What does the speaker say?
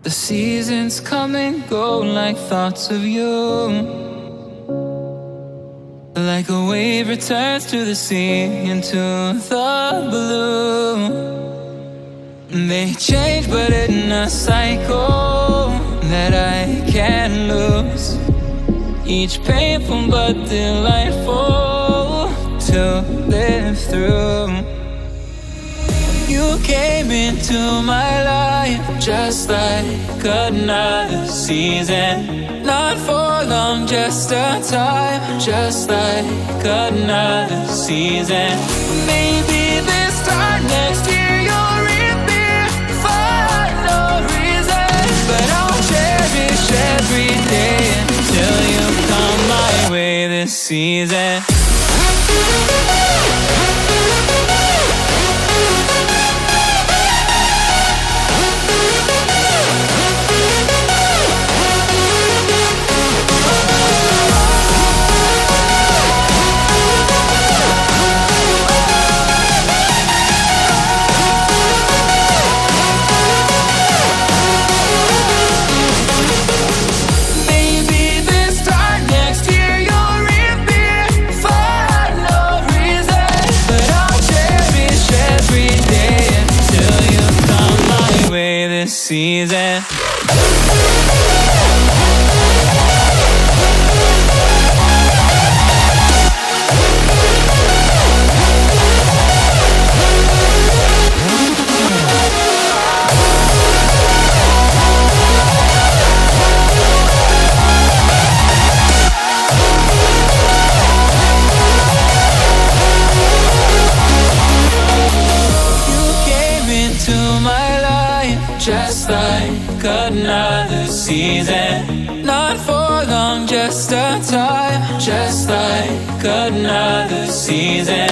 The seasons come and go like thoughts of you. Like a wave returns to the sea, into the blue. They change but in a cycle that I can't lose. Each painful but delightful to live through. You came into my life just like another season. Not for long, just a time, just like another season. Maybe this time next year you'll reappear for no reason. But I'll cherish every day until you come my way this season. Season. Just like another season. Not for long, just a time. Just like another season.